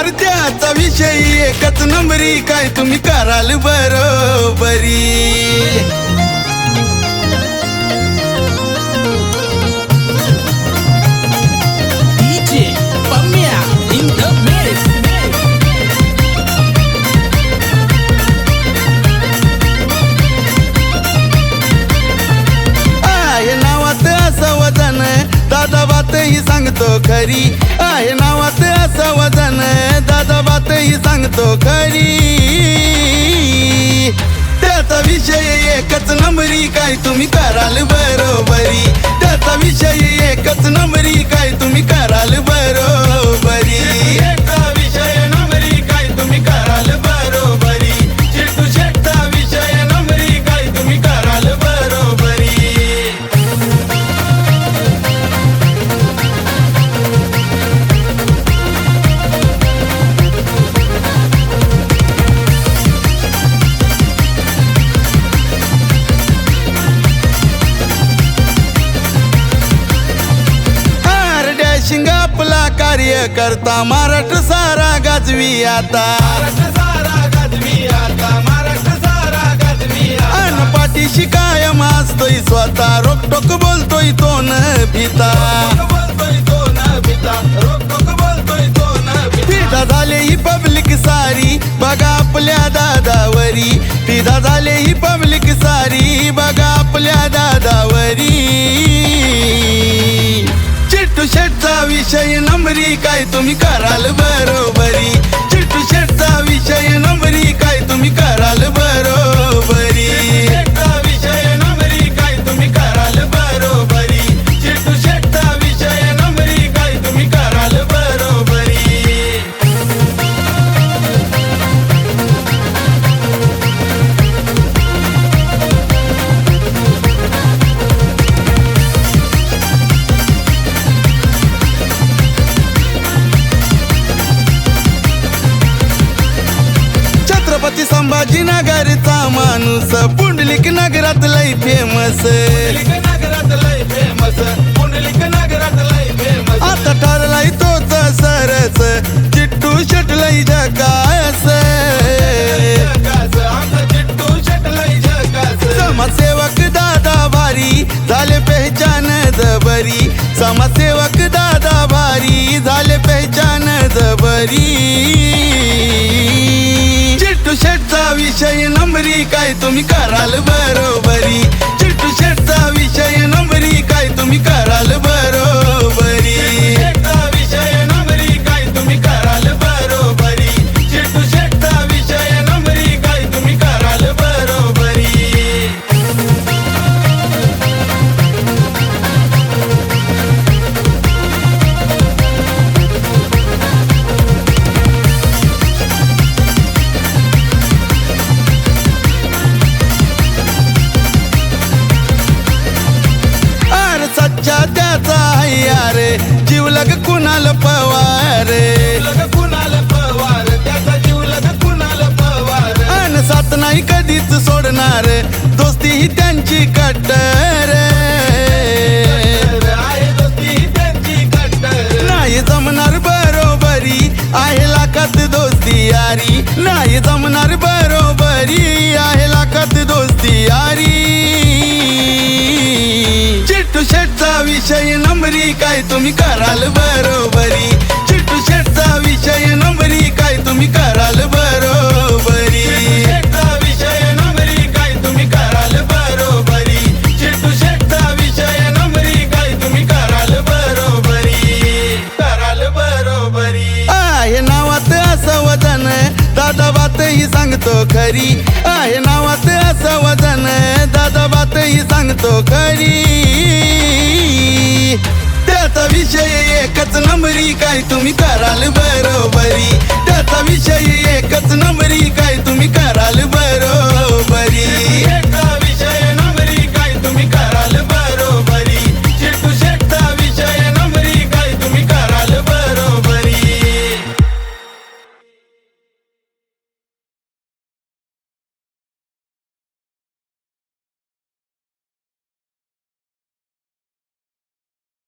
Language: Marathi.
अरे त्याचा विषय एकच नंबरी, काय तुम्ही कराल बरोबरी. दादा बात ही सांगतो खरी, आहे नावात असं वजन, दादा बात ही सांगतो खरी. त्याचा विषय एकच नंबरी, काय तुम्ही कराल बरोबरी. त्याचा विषय एकच नंबरी, काय तुम्ही कराल बरोबरी. एकचा विषय नंबरी, काय तुम्ही कराल बरोबरी. चिट्टू शेटचा विषय नंबरी, काय तुम्ही कराल बरोबरी. आपला कार्यकर्ता महाराष्ट्र सारा गाजवी आता. अन पाठीशी कायम असतोय स्वतः, रोकटोक बोलतोय तो न भिता. फिदा झाले ही पब्लिक सारी, बघा आपल्या दादावरी. फिदा झाले ही पब्लिक सारी, बघा आपल्या दादावरी. चिट्टू शेटचा विषय नंबरी, काय तुम्ही कराल बरोबरी. चिट्टू शेटचा विषय नंबरी, काय तुम्ही कराल बरोबरी. शेटचा विषय नंबरी, काय तुम्ही कराल बरोबरी. चिट्टू शेटचा विषय नंबरी, काय तुम्ही कराल बरोबरी. छत्रपती संभाजीनगरचा माणूस, पुंडलिक नगरात लय फेमस. आता ठरलाय तोच सरस, चिट्टू शेट लय झकास. समाजसेवक दादा भारी झाले पहचान जबरी. समाजसेवक दादा भारी झाले पहचान जबरी. चिट्टू शेटचा विषय नंबरी, काय तुम्ही कराल बरोबरी. चिट्टू शेटचा विषय नंबरी, काय तुम्ही कराल बरोबरी. शेटचा विषय नंबरी, काय तुम्ही कराल बरोबरी. चिट्टू शेटचा विषय नंबरी, काय तुम्ही कराल बरोबरी. त्याचा यार जीवलग कुणाल पवार. त्याचा जीवलग कुणाल पवार. अन साथ नाही कधीच सोडणार, दोस्ती ही त्यांची कट्टर. नाही जमणार बरोबरी, आहे लाखात दोस्ती यारी. नाही जमणार बरोबरी, आहे लाखात दोस्ती यारी. चिट्टू शेटचा विषय नंबरी, काय तुम्ही कराल बरोबरी. चिट्टू शेटचा विषय नंबरी, काय तुम्ही कराल बरोबरी. शेटचा विषय नंबरी, काय तुम्ही कराल बरोबरी. चिट्टू शेटचा विषय नंबरी, काय तुम्ही कराल बरोबरी. कराल बरोबरी. आहे नावात असं वजन, दादा बात ही सांगतो खरी. आहे नावात असं वजन, दादा बात ही सांगतो खरी. त्याचा विषय एकच नंबरी, काय तुम्ही कराल बरोबरी. त्याचा विषय एकच नंबरी, काय तुम्ही कराल बरोबरी.